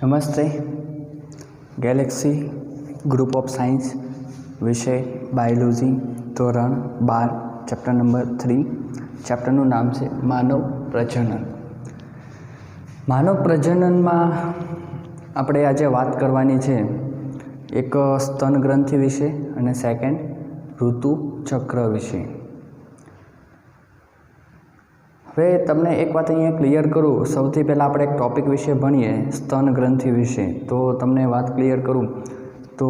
नमस्ते। Galaxy group of science विषय biology धोरण 12 चैप्टर नंबर 3 चैप्टरનું નામ છે માનવ પ્રજનન। માનવ પ્રજનનમાં આપણે આજે વાત કરવાની છે એક સ્તન ગ્રંથિ વિશે અને સેકન્ડ ઋતુ ચક્ર વિશે। હવે તમને એક વાત અહીંયા ક્લિયર કરું, સૌથી પહેલાં આપણે એક ટૉપિક વિશે ભણીએ સ્તન ગ્રંથિ વિશે। તો તમને વાત ક્લિયર કરું તો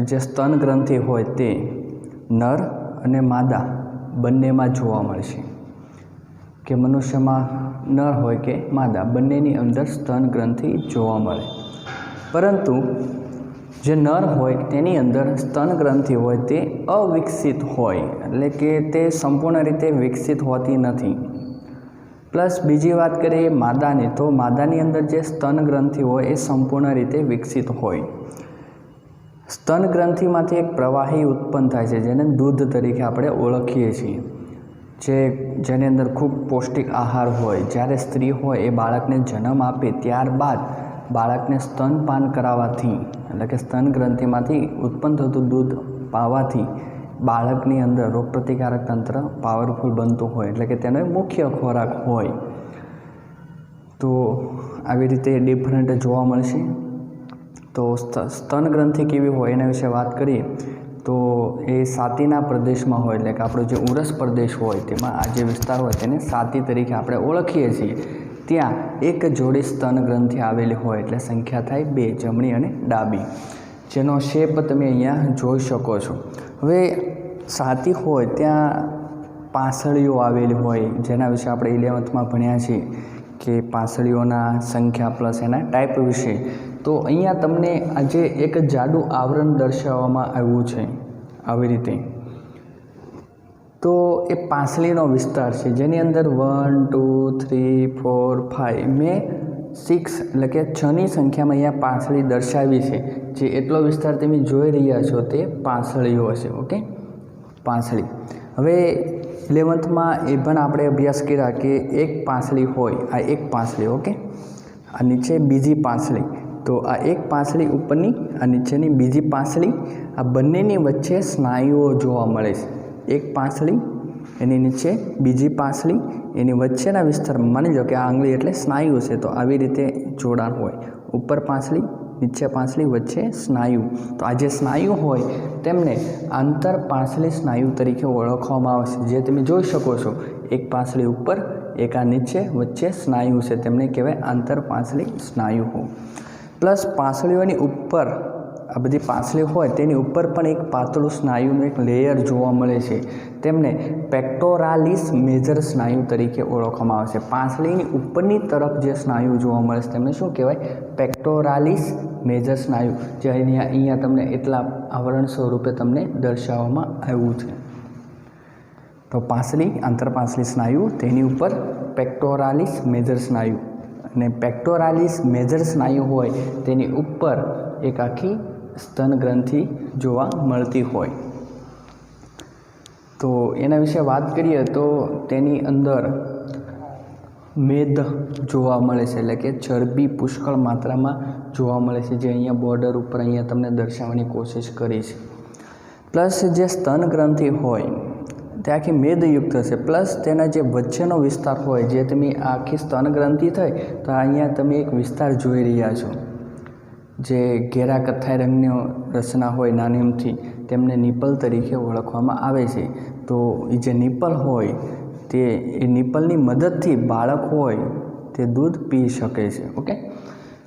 જે સ્તન ગ્રંથિ હોય તે નર અને માદા બંનેમાં જોવા મળશે, કે મનુષ્યમાં નર હોય કે માદા બંનેની અંદર સ્તન ગ્રંથિ જોવા મળે। પરંતુ જે નર હોય તેની અંદર સ્તન ગ્રંથિ હોય તે અવિકસિત હોય, એટલે કે તે સંપૂર્ણ રીતે વિકસિત હોતી નથી। પ્લસ બીજી વાત કરીએ માદાની, તો માદાની અંદર જે સ્તન ગ્રંથિ હોય એ સંપૂર્ણ રીતે વિકસિત હોય। સ્તન ગ્રંથિમાંથી એક પ્રવાહી ઉત્પન્ન થાય છે જેને દૂધ તરીકે આપણે ઓળખીએ છીએ, જેની અંદર ખૂબ પૌષ્ટિક આહાર હોય। જ્યારે સ્ત્રી હોય એ બાળકને જન્મ આપે ત્યારબાદ બાળકને સ્તનપાન કરાવવાથી, એટલે કે સ્તન ગ્રંથિમાંથી ઉત્પન્ન થતું દૂધ પાવાથી બાળકની અંદર રોગપ્રતિકારક તંત્ર પાવરફુલ બનતું હોય, એટલે કે તેનો મુખ્ય ખોરાક હોય। તો આવી રીતે ડિફરન્ટ જોવા મળશે। તો સ્તન ગ્રંથિ કેવી હોય એના વિશે વાત કરીએ તો એ છાતીના પ્રદેશમાં હોય, એટલે કે આપણો જે ઉરસ પ્રદેશ હોય તેમાં આ જે વિસ્તાર હોય તેને છાતી તરીકે આપણે ઓળખીએ છીએ। ત્યાં એક જોડી સ્તન ગ્રંથિ આવેલી હોય, એટલે સંખ્યા થાય 2, જમણી અને ડાબી, જેનો શેપ તમે અહીંયા જોઈ શકો છો। હવે છાતી હોય ત્યાં પાંસળીઓ આવેલી હોય, જેના વિશે આપણે 11th ભણ્યા છીએ કે પાંસળીઓના સંખ્યા પ્લસ એના ટાઈપ વિશે। તો અહીંયા તમને આજે એક જાડું આવરણ દર્શાવવામાં આવ્યું છે આવી રીતે। તો એ પાંસળીનો વિસ્તાર છે જેની અંદર 1 2 3 4 5 મેં 6 એટલે કે 6ની સંખ્યામાં અહીંયા પાંસળી દર્શાવી છે। જે એટલો વિસ્તાર તમે જોઈ રહ્યા છો તે પાંસળીઓ હશે। ઓકે, પાંસળી। હવે 11th એ પણ આપણે અભ્યાસ કર્યા કે એક પાંસળી હોય, આ એક પાંસળી, ઓકે, આ નીચે બીજી પાંસળી। તો આ એક પાંસળી ઉપરની, આ નીચેની બીજી પાંસળી, આ બંનેની વચ્ચે સ્નાયુઓ જોવા મળે છે। એક પાંસળી, એની નીચે બીજી પાંસળી, એની વચ્ચેના વિસ્તારમાં માની લો કે આ આંગળી એટલે સ્નાયુ છે, તો આવી રીતે જોડાણ હોય। ઉપર પાંસળી, નીચે પાંસળી, વચ્ચે સ્નાયુ। તો આ જે સ્નાયુ હોય તેમને આંતર પાંસળી સ્નાયુ તરીકે ઓળખવામાં આવે છે, જે તમે જોઈ શકો છો। એક પાંસળી ઉપર, એક આ નીચે, વચ્ચે સ્નાયુ છે, તેમને કહેવાય આંતર પાંસળી સ્નાયુઓ। પ્લસ પાંસળીઓની ઉપર, આ બધી પાંસળી હોય તેની ઉપર પણ એક પાતળું સ્નાયુનું એક લેયર જોવા મળે છે, તેમને પેક્ટોરાલિસ મેજર સ્નાયુ તરીકે ઓળખવામાં આવે છે। પાંસળીની ઉપરની તરફ જે સ્નાયુ જોવા મળે છે તેમને શું કહેવાય? પેક્ટોરાલિસ મેજર સ્નાયુ, જે અહીંયા તમને એટલા આવરણ સ્વરૂપે તમને દર્શાવવામાં આવ્યું છે। તો પાંસળી, આંતરપાંસળી સ્નાયુ, તેની ઉપર પેક્ટોરાલિસ મેજર સ્નાયુ, અને પેક્ટોરાલિસ મેજર સ્નાયુ હોય તેની ઉપર એક આખી સ્તન ગ્રંથિ જોવા મળતી હોય। તો એના વિશે વાત કરીએ તો તેની અંદર મેદ જોવા મળે છે, એટલે કે ચરબી પુષ્કળ માત્રામાં જોવા મળે છે, જે અહીંયા બોર્ડર ઉપર અહીંયા તમને દર્શાવવાની કોશિશ કરી છે। પ્લસ જે સ્તન ગ્રંથિ હોય તે આખી મેદયુક્ત હશે, પ્લસ તેના જે વચ્ચેનો વિસ્તાર હોય, જે તમે આખી સ્તન ગ્રંથિ થઈ તો અહીંયા તમે એક વિસ્તાર જોઈ રહ્યા છો, જે ઘેરા કથ્થાઈ રંગની રચના હોય નાનીમથી, તેમને નિપલ તરીકે ઓળખવામાં આવે છે। તો એ જે નિપલ હોય તે એ નિપલની મદદથી બાળક હોય તે દૂધ પી શકે છે। ઓકે,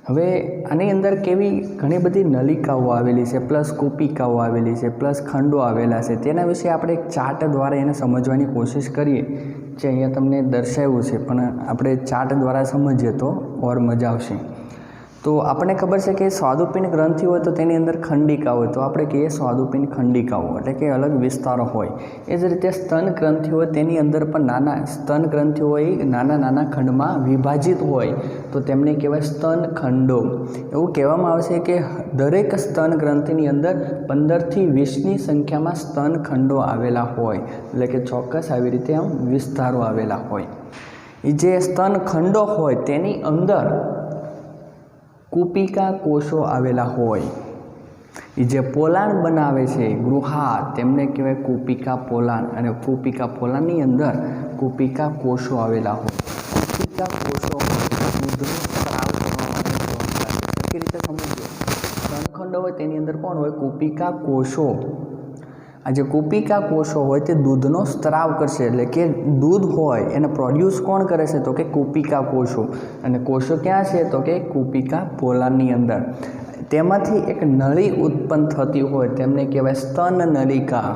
હવે આની અંદર કેવી ઘણી બધી નલિકાઓ આવેલી છે, પ્લસ કુપિકાઓ આવેલી છે, પ્લસ ખંડો આવેલા છે, તેના વિશે આપણે એક ચાર્ટ દ્વારા એને સમજવાની કોશિશ કરીએ, જે અહીંયા તમને દર્શાવ્યું છે, પણ આપણે ચાર્ટ દ્વારા સમજીએ તો ઓર મજા આવશે। તો આપણને ખબર છે કે સ્વાદુપિંડ ગ્રંથિ હોય તો તેની અંદર ખંડિકા હોય, તો આપણે કહીએ સ્વાદુપિંડ ખંડિકાઓ, એટલે કે અલગ વિસ્તારો હોય। એ જ રીતે સ્તન ગ્રંથિ હોય તેની અંદર પણ નાના સ્તન ગ્રંથિ હોય નાના નાના ખંડમાં વિભાજિત હોય, તો તેમને કહેવાય સ્તન ખંડો। એવું કહેવામાં આવે છે કે દરેક સ્તન ગ્રંથિની અંદર 15થી 20ની સંખ્યામાં સ્તન ખંડો આવેલા હોય, એટલે કે ચોક્કસ આવી રીતે આમ વિસ્તારો આવેલા હોય। એ જે સ્તન ખંડો હોય તેની અંદર કુપિકા કોષો આવેલા હોય, એ જે પોલાણ બનાવે છે ગૃહા, તેમને કહેવાય કુપિકા પોલાણ, અને કુપિકા પોલાણની અંદર કુપિકા કોષો આવેલા હોય. કુપિકા કોષો દૂધનો સ્ત્રાવ થવા માટે સરખી રીતે સમજો. સ્તનખંડો હોય તેની અંદર કોણ હોય? કુપિકા કોષો. આ જે કુપિકા કોષો હોય તે દૂધનો સ્ત્રાવ કરશે, એટલે કે દૂધ હોય એને પ્રોડ્યુસ કોણ કરે છે? તો કે કુપિકા કોષો. અને કોષો ક્યાં છે? તો કે કુપિકા પોલાણની અંદર. તેમાંથી એક નળી ઉત્પન્ન થતી હોય તેમને કહેવાય સ્તન નલિકા.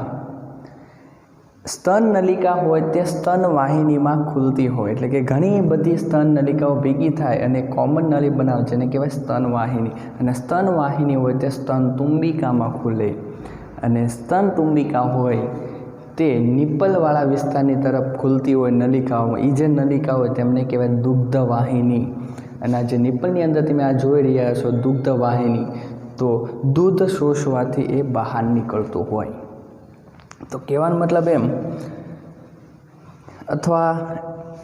સ્તન નલિકા હોય તે સ્તન વાહિનીમાં ખુલતી હોય, એટલે કે ઘણી બધી સ્તન નલિકાઓ ભેગી થાય અને કોમન નળી બનાવે, જેને કહેવાય સ્તન વાહિની. અને સ્તન વાહિની હોય તે સ્તન તુંબિકામાં ખુલે, અને સ્તન તુંબિકા હોય તે નિપલવાળા વિસ્તારની તરફ ખુલતી હોય નલિકાઓમાં. એ જે નલિકા હોય તેમને કહેવાય દુગ્ધ વાહિની. અને આ જે નિપલની અંદર તમે આ જોઈ રહ્યા છો દુગ્ધ વાહિની, તો દૂધ શોષવાથી એ બહાર નીકળતું હોય. તો કહેવાનો મતલબ એમ, અથવા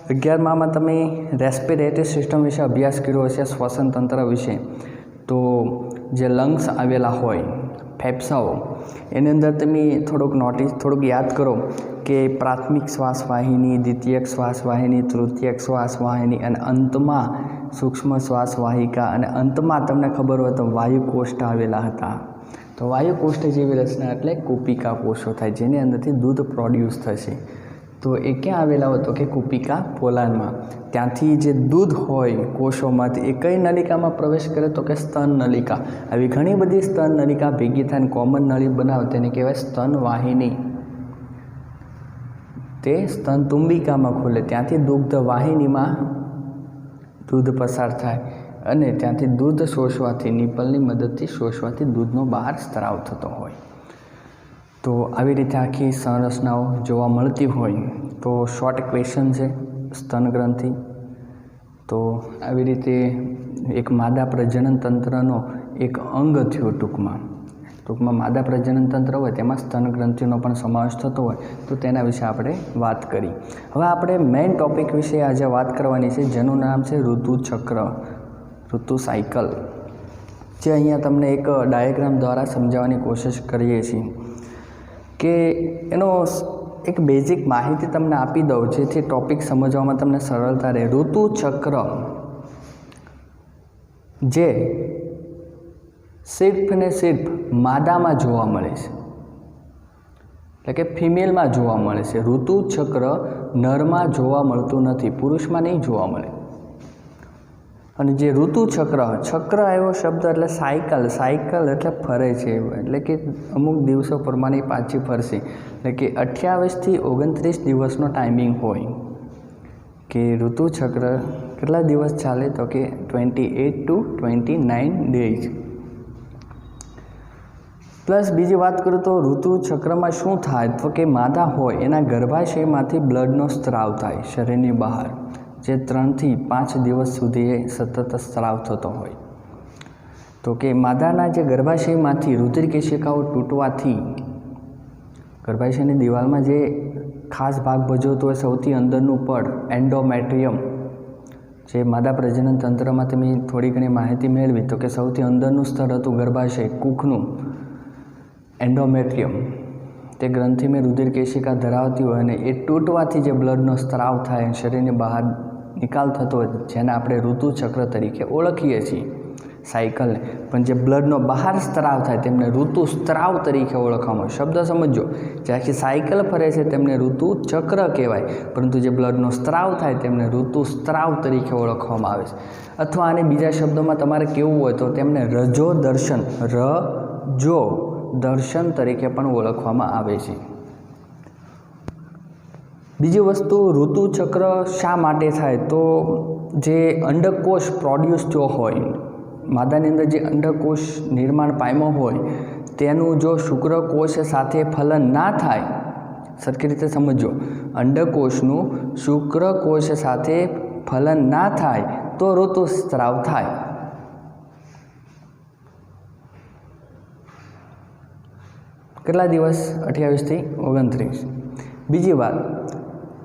11મામાં તમે રેસ્પિરેટરી સિસ્ટમ વિશે અભ્યાસ કર્યો હશે, શ્વસન તંત્ર વિશે. તો જે લંગ્સ આવેલા હોય, ફેફસાઓ, એની અંદર તમે થોડુંક યાદ કરો કે પ્રાથમિક શ્વાસ વાહિની, દ્વિતીયક શ્વાસ વાહિની, તૃતીયક શ્વાસ વાહિની, અને અંતમાં સૂક્ષ્મ શ્વાસ વાહિકા, અને અંતમાં તમને ખબર હોય તો વાયુકોષ્ઠ આવેલા હતા. તો વાયુકોષ્ઠ જેવી રચના એટલે કુપિકા કોષો થાય, જેની અંદરથી દૂધ પ્રોડ્યુસ થશે. તો એ ક્યાં આવેલા હોય? તો કે કુપિકા પોલાણમાં. ત્યાંથી જે દૂધ હોય કોષોમાંથી એ કઈ નલિકામાં પ્રવેશ કરે? તો કે સ્તન નલિકા. આવી ઘણી બધી સ્તન નલિકા ભેગી થઈને કોમન નળી બનાવે, તેને કહેવાય સ્તન વાહિની. તે સ્તન તુંબિકામાં ખુલે, ત્યાંથી દુગ્ધ વાહિનીમાં દૂધ પસાર થાય, અને ત્યાંથી દૂધ શોષવાથી, નિપલની મદદથી શોષવાથી દૂધનો બહાર સ્ત્રાવ થતો હોય. તો આવી રીતે આખી સંરચનાઓ જોવા મળતી હોય. તો શોર્ટ ક્વેશ્ચન છે સ્તન ગ્રંથિ. તો આવી રીતે એક માદા પ્રજનન તંત્રનો એક અંગ થયો. ટૂંકમાં માદા પ્રજનન તંત્ર હોય તેમાં સ્તન ગ્રંથિનો પણ સમાવેશ થતો હોય. તો તેના વિશે આપણે વાત કરી. હવે આપણે મેઇન ટોપિક વિશે આજે વાત કરવાની છે, જેનું નામ છે ઋતુચક્ર, ઋતુ સાયકલ. જે અહીંયા તમને એક ડાયાગ્રામ દ્વારા સમજાવવાની કોશિશ કરીએ છીએ, કે એનો એક બેઝિક માહિતી તમને આપી દઉં, જેથી ટોપિક સમજવામાં તમને સરળતા રહે. ઋતુચક્ર જે સિર્ફ ને સિર્ફ માદામાં જોવા મળે છે, એટલે કે ફિમેલમાં જોવા મળે છે. ઋતુચક્ર નરમાં જોવા મળતું નથી, પુરુષમાં નહીં જોવા મળે. અને જે ઋતુચક્ર, ચક્ર આવ્યો શબ્દ એટલે સાયકલ, સાયકલ એટલે ફરે છે, એટલે કે અમુક દિવસો પ્રમાણે પાછી ફરશે. એટલે કે 28થી 29 દિવસનો ટાઈમિંગ હોય કે ઋતુચક્ર કેટલા દિવસ ચાલે? તો કે 28 to 29 ડેઝ. પ્લસ બીજી વાત કરું તો ઋતુચક્રમાં શું થાય? તો કે માદા હોય એના ગર્ભાશયમાંથી બ્લડનો સ્ત્રાવ થાય શરીરની બહાર, જે 3 થી 5 દિવસ સુધી સતત સ્ત્રાવ થતો હોય. તો કે માદાના જે ગર્ભાશયમાંથી રુધિર કેશિકાઓ તૂટવાથી ગર્ભાશયની દિવાલમાં જે ખાસ ભાગ ભજવતો હોય સૌથી અંદરનું પડ એન્ડોમેટ્રિયમ, જે માદા પ્રજનન તંત્રમાં તમે થોડી ઘણી માહિતી મેળવી, તો કે સૌથી અંદરનું સ્તર હતું ગર્ભાશય, કુખનું એન્ડોમેટ્રિયમ. તે ગ્રંથિમાં રુધિર કેશિકા ધરાવતી હોય અને એ તૂટવાથી જે બ્લડનો સ્ત્રાવ થાય, શરીરની બહાર નિકાલ થતો હોય, જેને આપણે ઋતુચક્ર તરીકે ઓળખીએ છીએ, સાયકલને. પણ જે બ્લડનો બહાર સ્ત્રાવ થાય તેમને ઋતુસ્ત્રાવ તરીકે ઓળખવામાં આવે. શબ્દ સમજો, જે આખી સાયકલ ફરે છે તેમને ઋતુચક્ર કહેવાય, પરંતુ જે બ્લડનો સ્ત્રાવ થાય તેમને ઋતુસ્ત્રાવ તરીકે ઓળખવામાં આવે છે. અથવા આને બીજા શબ્દોમાં તમારે કહેવું હોય તો તેમને રજો દર્શન, રજો દર્શન તરીકે પણ ઓળખવામાં આવે છે. બીજી વસ્તુ, ઋતુચક્ર શા માટે થાય? તો જે અંડકોષ પ્રોડ્યુસ જો હોય, માદાની અંદર જે અંડકોષ નિર્માણ પામ્યો હોય, તેનું જો શુક્રકોષ સાથે ફલન ના થાય, સરખી રીતે સમજો, અંડકોષનું શુક્રકોષ સાથે ફલન ના થાય તો ઋતુસ્ત્રાવ થાય. કેટલા દિવસ? 28 થી 29. બીજી વાત,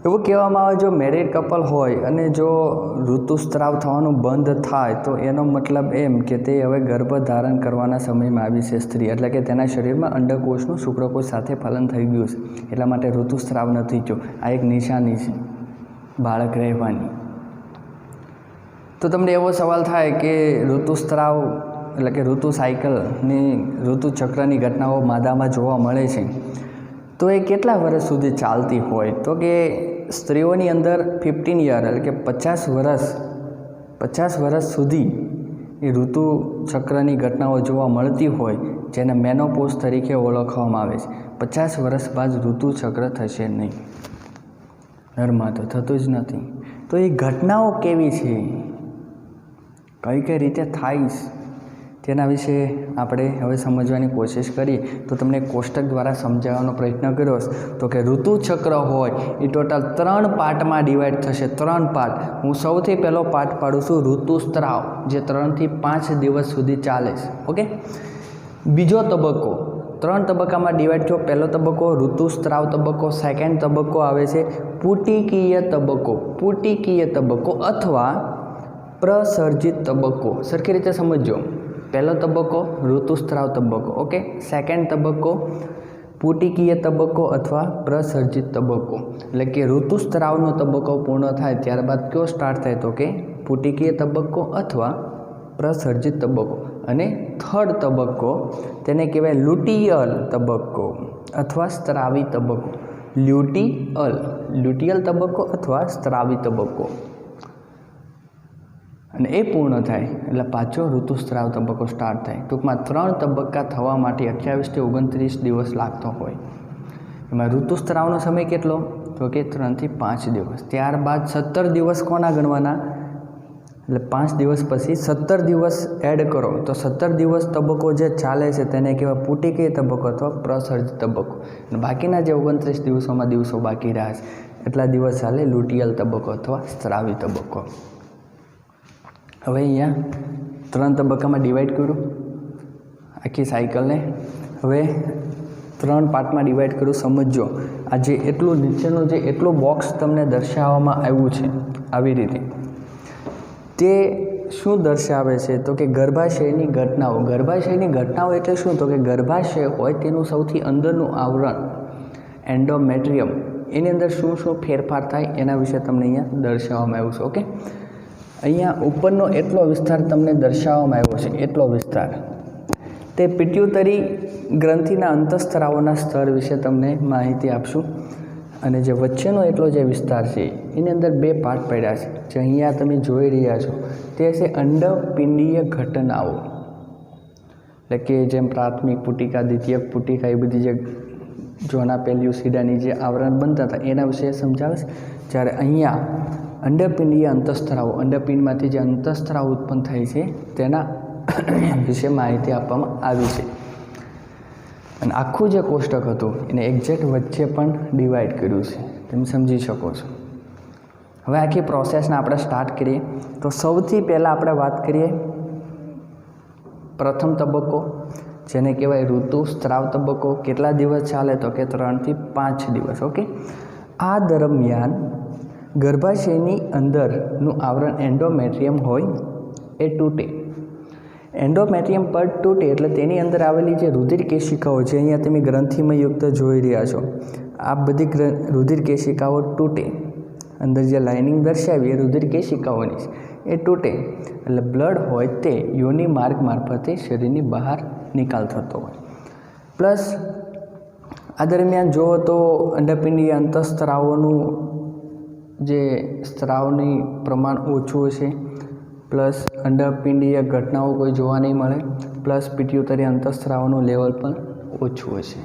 એવું કહેવામાં આવે જો મેરિડ કપલ હોય અને જો ઋતુસ્રાવ થવાનું બંધ થાય તો એનો મતલબ એમ કે તે હવે ગર્ભ ધારણ કરવાના સમયમાં આવી છે સ્ત્રી, એટલે કે તેના શરીરમાં અંડકોષનું શુક્રકોષ સાથે ફલન થઈ ગયું છે, એટલા માટે ઋતુસ્રાવ નથી થયો. આ એક નિશાની છે બાળક રહેવાની. તો તમને એવો સવાલ થાય કે ઋતુસ્રાવ એટલે કે ઋતુ સાયકલની ઋતુચક્રની ઘટનાઓ માદામાં જોવા મળે છે તો એ કેટલા વર્ષ સુધી ચાલતી હોય? તો કે સ્ત્રીઓની અંદર 15 યર એટલે કે 50 વર્ષ સુધી એ ઋતુચક્રની ઘટનાઓ જોવા મળતી હોય, જેને મેનોપોઝ તરીકે ઓળખવામાં આવે છે. 50 વર્ષ બાદ ઋતુચક્ર થશે નહીં, નરમાં તો થતું જ નથી. તો એ ઘટનાઓ કેવી છે, કઈ રીતે થાય, તેના વિશે આપણે હવે સમજવાની કોશિશ કરીએ. તો તમને કોષ્ટક દ્વારા સમજાવવાનો પ્રયત્ન કર્યો તો કે ઋતુચક્ર હોય એ ટોટલ 3 પાર્ટમાં ડિવાઈડ થશે. 3 પાર્ટ. હું સૌથી પહેલો પાર્ટ પાડું છું ઋતુસ્રાવ, જે 3 થી 5 દિવસ સુધી ચાલે છે. ઓકે. બીજો તબક્કો 3 તબક્કામાં ડિવાઈડ થયો. પહેલો તબક્કો ઋતુસ્રાવ તબક્કો. સેકન્ડ તબક્કો આવે છે પુટિકીય તબક્કો. પુટિકીય તબક્કો અથવા પ્રસર્જિત તબક્કો. સરખી રીતે સમજો. પહેલો તબક્કો ઋતુસ્રાવ તબક્કો. ઓકે. સેકન્ડ તબક્કો પુટિકીય તબક્કો અથવા પ્રસર્જિત તબક્કો. એટલે કે ઋતુસ્રાવનો તબક્કો પૂર્ણ થાય ત્યારબાદ કયો સ્ટાર્ટ થાય? તો કે પુટિકીય તબક્કો અથવા પ્રસર્જિત તબક્કો. અને થર્ડ તબક્કો તેને કહેવાય લ્યુટિયલ તબક્કો અથવા સ્ત્રાવી તબક્કો. લ્યુટિયલ તબક્કો અથવા સ્ત્રાવી તબક્કો. અને એ પૂર્ણ થાય એટલે પાછો ઋતુસ્રાવ તબક્કો સ્ટાર્ટ થાય. ટૂંકમાં 3 તબક્કા થવા માટે 28 થી 29 દિવસ લાગતો હોય. એમાં ઋતુસ્રાવનો સમય કેટલો? તો કે 3 થી 5 દિવસ. ત્યારબાદ 17 દિવસ કોના ગણવાના? એટલે 5 દિવસ પછી 17 દિવસ એડ કરો તો 17 દિવસ તબક્કો જે ચાલે છે તેને કહેવાય પુટિકીય તબક્કો અથવા પ્રસર્જિત તબક્કો. અને બાકીના જે 29 દિવસોમાં દિવસો બાકી રહ્યા છે એટલા દિવસ ચાલે લ્યુટિયલ તબક્કો અથવા સ્ત્રાવી તબક્કો. હવે અહીંયા 3 તબક્કામાં ડિવાઈડ કર્યું આખી સાયકલને. હવે 3 પાર્ટમાં ડિવાઈડ કર્યું. સમજો આ જે એટલું નીચેનું જે એટલું બોક્સ તમને દર્શાવવામાં આવ્યું છે આવી રીતે, તે શું દર્શાવે છે? તો કે ગર્ભાશયની ઘટનાઓ. ગર્ભાશયની ઘટનાઓ એટલે શું? તો કે ગર્ભાશય હોય તેનું સૌથી અંદરનું આવરણ એન્ડોમેટ્રિયમ, એની અંદર શું શું ફેરફાર થાય એના વિશે તમને અહીંયા દર્શાવવામાં આવ્યું છે. ઓકે. અહીંયા ઉપરનો એટલો વિસ્તાર તમને દર્શાવવામાં આવ્યો છે, એટલો વિસ્તાર તે પિટ્યુટરી ગ્રંથિના અંતઃસ્ત્રાવોના સ્તર વિશે તમને માહિતી આપશું. અને જે વચ્ચેનો એટલો જે વિસ્તાર છે એની અંદર 2 પાર્ટ પડ્યા છે, જે અહીંયા તમે જોઈ રહ્યા છો તે છે અંડપિંડીય ઘટનાઓ. એટલે કે જેમ પ્રાથમિક પુટિકા, દ્વિતીયક પુટિકા, એ બધી જે જોના પેલ્યુસિડાની જે આવરણ બનતા હતા એના વિશે સમજાવે છે. જ્યારે અહીંયા અંડપિંડીય અંતઃસ્ત્રાવો, અંડપિંડમાંથી જે અંતઃસ્ત્રાવ ઉત્પન્ન થાય છે તેના વિશે માહિતી આપવામાં આવી છે. અને આખું જે કોષ્ટક હતું એને એક્ઝેક્ટ વચ્ચે પણ ડિવાઈડ કર્યું છે, તમે સમજી શકો છો. હવે આખી પ્રોસેસને આપણે સ્ટાર્ટ કરીએ તો સૌથી પહેલાં આપણે વાત કરીએ પ્રથમ તબક્કો, જેને કહેવાય ઋતુસ્રાવ તબક્કો. કેટલા દિવસ ચાલે? તો કે 3 થી 5 દિવસ. ઓકે. આ દરમિયાન ગર્ભાશયની અંદરનું આવરણ એન્ડોમેટ્રિયમ હોય એ તૂટે. એન્ડોમેટ્રિયમ પર તૂટે એટલે તેની અંદર આવેલી જે રુધિર કેશિકાઓ છે, અહીંયા તમે ગ્રંથિમય યુક્ત જોઈ રહ્યા છો, આ બધી રુધિર કેશિકાઓ તૂટે. અંદર જે લાઇનિંગ દર્શાવી એ રુધિર કેશિકાઓની એ તૂટે એટલે બ્લડ હોય તે યોનિ માર્ગ મારફતે શરીરની બહાર નિકાલ થતો હોય. પ્લસ આ દરમિયાન જુઓ તો અંડપિંડીય અંતઃસ્ત્રાવોનું જે સ્ત્રાવની પ્રમાણ ઓછું હશે, પ્લસ અંડપિંડીય ઘટનાઓ કોઈ જોવા નહીં મળે, પ્લસ પિટ્યુટરી અંતઃસ્ત્રાવોનું લેવલ પણ ઓછું હશે.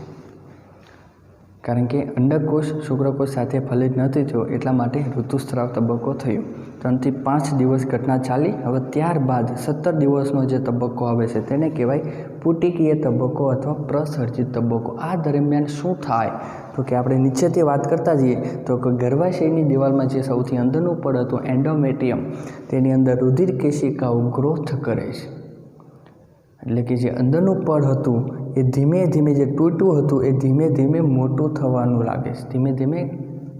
કારણ કે અંડકોષ શુક્રકોષ સાથે ફલિત નથી થયો એટલા માટે ઋતુસ્રાવ તબક્કો થયો. 3 થી 5 દિવસ ઘટના ચાલી. હવે ત્યારબાદ 17 દિવસનો જે તબક્કો આવે છે તેને કહેવાય પુટિકીય તબક્કો અથવા પ્રસર્જિત તબક્કો. આ દરમિયાન શું થાય? તો કે આપણે નીચેથી વાત કરતા જઈએ તો કે ગર્ભાશયની દિવાલમાં જે સૌથી અંદરનું પડ હતું એન્ડોમેટ્રિયમ, તેની અંદર રુધિર કેશિકાઓ ગ્રોથ કરે છે. એટલે કે જે અંદરનું પડ હતું એ ધીમે ધીમે જે તૂટ્યું હતું એ ધીમે ધીમે મોટું થવાનું લાગે છે, ધીમે ધીમે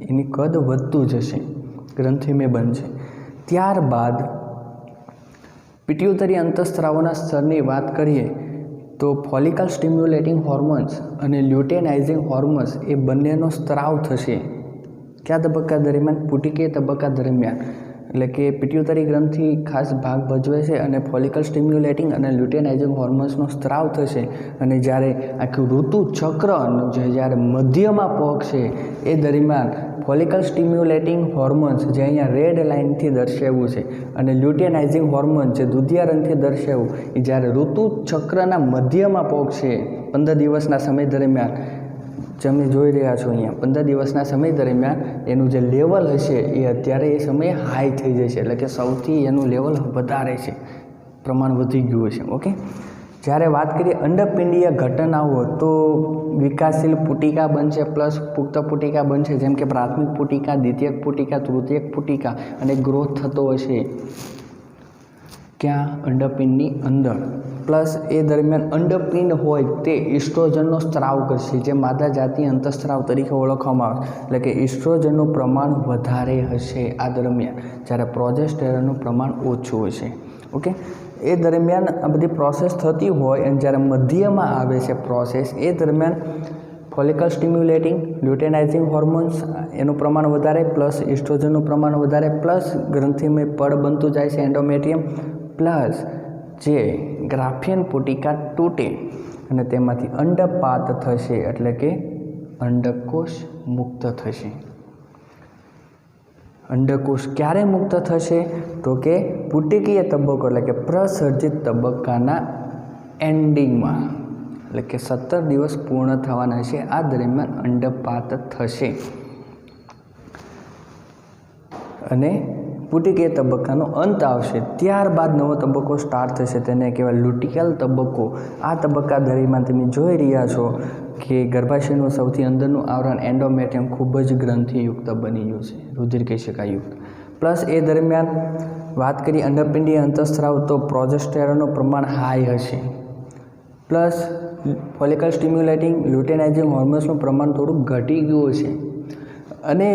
એની કદ વધતું જશે, ગ્રંથિમય બનશે. ત્યારબાદ પિટ્યુટરી અંતઃસ્ત્રાવોના સ્તરની વાત કરીએ તો ફોલિકલ સ્ટિમ્યુલેટિંગ હોર્મોન્સ અને લ્યુટેનાઇઝિંગ હોર્મોન્સ એ બંનેનો સ્ત્રાવ થશે. કયા તબક્કા દરમિયાન? પુટિકેય તબક્કા દરમિયાન. એટલે કે પિટ્યુટરી ગ્રંથિ ખાસ ભાગ ભજવે છે અને ફોલિકલ સ્ટિમ્યુલેટિંગ અને લ્યુટેનાઇઝિંગ હોર્મોન્સનો સ્ત્રાવ થશે. અને જ્યારે આખું ઋતુ ચક્રનું જ્યારે મધ્યમાં પહોંચશે એ દરમિયાન ફોલિકલ સ્ટિમ્યુલેટિંગ હોર્મોન્સ જે અહીંયા રેડ લાઇનથી દર્શાવ્યું છે અને લ્યુટેનાઇઝિંગ હોર્મોન જે દુધિયા રંગથી દર્શાવ્યું એ જ્યારે ઋતુ ચક્રના મધ્યમાં પહોંચશે 15 દિવસના સમય દરમિયાન, તમે જોઈ રહ્યા છો અહીંયા 15 દિવસના સમય દરમિયાન એનું જે લેવલ હશે એ અત્યારે એ સમયે હાઈ થઈ જશે. એટલે કે સૌથી એનું લેવલ વધારે છે, પ્રમાણ વધી ગયું છે. ઓકે. જ્યારે વાત કરીએ અંડપિંડીય ઘટનાઓ તો વિકાસશીલ પુટિકા બનશે પ્લસ પુખ્ત પુટિકા બનશે, જેમ કે પ્રાથમિક પુટિકા, દ્વિતીયક પુટિકા, તૃતીયક પુટિકા અને ગ્રોથ થતો હશે ક્યાં? અંડપિંડની અંદર. પ્લસ એ દરમિયાન અંડપિંડ હોય તે ઇસ્ટ્રોજનનો સ્ત્રાવ કરશે, જે માદા જાતિ અંતઃસ્ત્રાવ તરીકે ઓળખવામાં આવે. એટલે કે ઇસ્ટ્રોજનનું પ્રમાણ વધારે હશે આ દરમિયાન, જ્યારે પ્રોજેસ્ટેરોનનું પ્રમાણ ઓછું હશે. ઓકે. એ દરમિયાન આ બધી પ્રોસેસ થતી હોય અને જ્યારે મધ્યમાં આવે છે પ્રોસેસ એ દરમિયાન ફોલિકલ સ્ટિમ્યુલેટિંગ, લ્યુટેનાઇઝિંગ હોર્મોન્સ એનું પ્રમાણ વધારે, પ્લસ ઇસ્ટ્રોજનનું પ્રમાણ વધારે, પ્લસ ગ્રંથિમય પડ બનતું જાય છે એન્ડોમેટ્રિયમ, પ્લસ જે ગ્રાફિયન પુટિકા તૂટે અને તેમાંથી અંડપાત થશે, એટલે કે અંડકોષ મુક્ત થશે. અંડકોષ ક્યારે મુક્ત થશે? તો કે પુટિકીય તબક્કો એટલે કે પ્રસર્જિત તબક્કાના એન્ડિંગમાં, એટલે કે 17 દિવસ પૂર્ણ થવાના છે આ દરમિયાન અંડપાત થશે. અને પુટિકીય તબક્કાનો અંત આવશે. ત્યારબાદ નવો તબક્કો સ્ટાર્ટ થશે, તેને કહેવાય લ્યુટિયલ તબક્કો. આ તબક્કા દરમિયાન તમે જોઈ રહ્યા છો કે ગર્ભાશયનું સૌથી અંદરનું આવરણ એન્ડોમેટ્રિયમ ખૂબ જ ગ્રંથિયુક્ત બની ગયું છે, રુધિરકેશિકાયુક્ત. પ્લસ એ દરમિયાન વાત કરીએ અંડપિંડીય અંતઃસ્ત્રાવ તો પ્રોજેસ્ટેરોનનું પ્રમાણ હાઈ હશે, પ્લસ ફોલિકલ સ્ટિમ્યુલેટિંગ, લ્યુટેનાઇઝિંગ હોર્મોન્સનું પ્રમાણ થોડું ઘટી ગયું છે. અને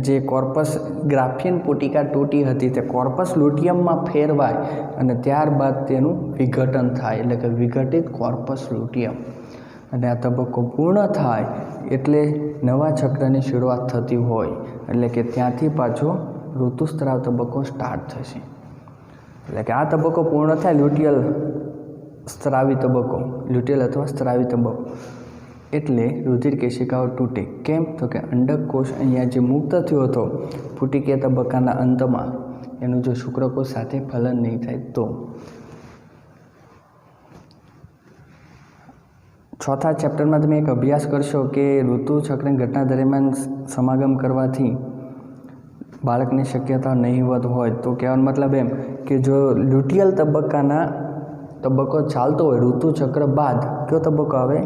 જે કોર્પસ ગ્રાફિયન પુટિકા તૂટી હતી તે કોર્પસ લ્યુટિયમમાં ફેરવાય અને ત્યારબાદ તેનું વિઘટન થાય, એટલે કે વિઘટિત કોર્પસ લ્યુટિયમ. અને આ તબક્કો પૂર્ણ થાય એટલે નવા ચક્રની શરૂઆત થતી હોય, એટલે કે ત્યાંથી પાછો ઋતુસ્ત્રાવ તબક્કો સ્ટાર્ટ થશે. એટલે કે આ તબક્કો પૂર્ણ થાય લ્યુટિયલ સ્ત્રાવી તબક્કો, લ્યુટિયલ અથવા સ્ત્રાવી તબક્કો, એટલે રુધિરકેશિકાઓ તૂટે. કેમ? તો કે અંડકોષ અહીંયા જે મુક્ત થયો હતો પુટિકીય તબક્કાના અંતમાં, એનું જો શુક્રકોષ સાથે ફલન નહીં થાય તો. ચોથા ચેપ્ટરમાં તમે એક અભ્યાસ કરશો કે ઋતુચક્રની ઘટના દરમિયાન સમાગમ કરવાથી બાળકની શક્યતા નહીવત હોય. તો કહેવાનો મતલબ એમ કે જો લ્યુટિયલ તબક્કો ચાલતો હોય ઋતુચક્ર બાદ, કયો તબક્કો આવે?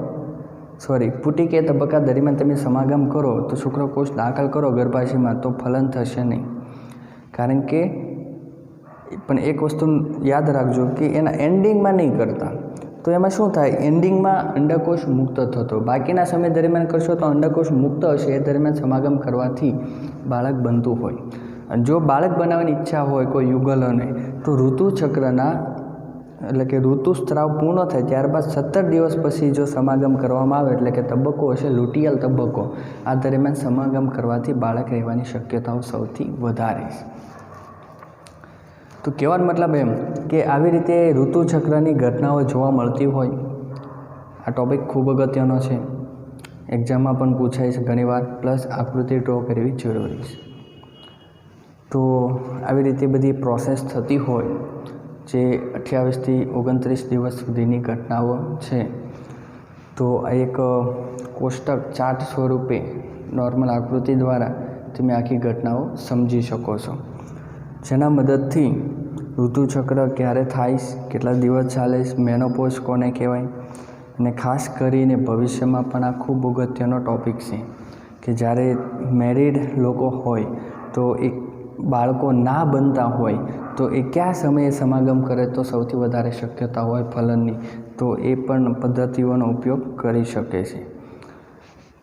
પુટિકીય તબક્કા દરમિયાન તમે સમાગમ કરો તો શુક્રકોષ દાખલ કરો ગર્ભાશયમાં તો ફલન થશે નહીં. કારણ કે પણ એક વસ્તુ યાદ રાખજો કે એના એન્ડિંગમાં નહીં કરતા, તો એમાં શું થાય? એન્ડિંગમાં અંડકોષ મુક્ત થતો, બાકીના સમય દરમિયાન કરશો તો અંડકોષ મુક્ત હશે, એ દરમિયાન સમાગમ કરવાથી બાળક બનતું હોય. અને જો બાળક બનાવવાની ઈચ્છા હોય કોઈ યુગલોને તો ઋતુચક્રના એટલે કે ઋતુસ્ત્રાવ પૂર્ણ થાય ત્યારબાદ 17 દિવસ પછી જો સમાગમ કરવામાં આવે, એટલે કે તબક્કો હશે લ્યુટિયલ તબક્કો, આ દરમિયાન સમાગમ કરવાથી બાળક રહેવાની શક્યતાઓ સૌથી વધારે છે. તો કહેવાનો મતલબ એમ કે આવી રીતે ઋતુચક્રની ઘટનાઓ જોવા મળતી હોય. આ ટૉપિક ખૂબ અગત્યનો છે, એક્ઝામમાં પણ પૂછાય છે ઘણીવાર, પ્લસ આકૃતિ ડ્રો કરવી જરૂરી છે. તો આવી રીતે બધી પ્રોસેસ થતી હોય જે 28 થી 29 દિવસ સુધીની ઘટનાઓ છે. તો આ એક કોષ્ટક ચાર્ટ સ્વરૂપે નોર્મલ આકૃતિ દ્વારા તમે આખી ઘટનાઓ સમજી શકો છો, જેના મદદથી ઋતુચક્ર ક્યારે થાય, કેટલા દિવસ ચાલે, મેનોપોઝ કોને કહેવાય, અને ખાસ કરીને ભવિષ્યમાં પણ આ ખૂબ અગત્યનો ટૉપિક છે કે જ્યારે મેરિડ લોકો હોય તો એક બાળકો ના બનતા હોય તો એ કયા સમયે સમાગમ કરે તો સૌથી વધારે શક્યતા હોય ફલનની, તો એ પણ પદ્ધતિઓનો ઉપયોગ કરી શકે છે.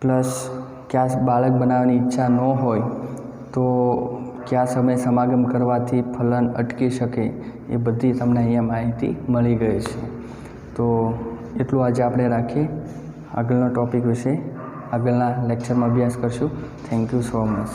પ્લસ કયા બાળક બનાવવાની ઈચ્છા ન હોય તો કયા સમયે સમાગમ કરવાથી ફલન અટકી શકે, એ બધી તમને અહીંયા માહિતી મળી ગઈ છે. તો એટલું આજે આપણે રાખીએ. આગળના ટૉપિક વિશે આગળના લેક્ચરમાં અભ્યાસ કરશું. Thank you so much.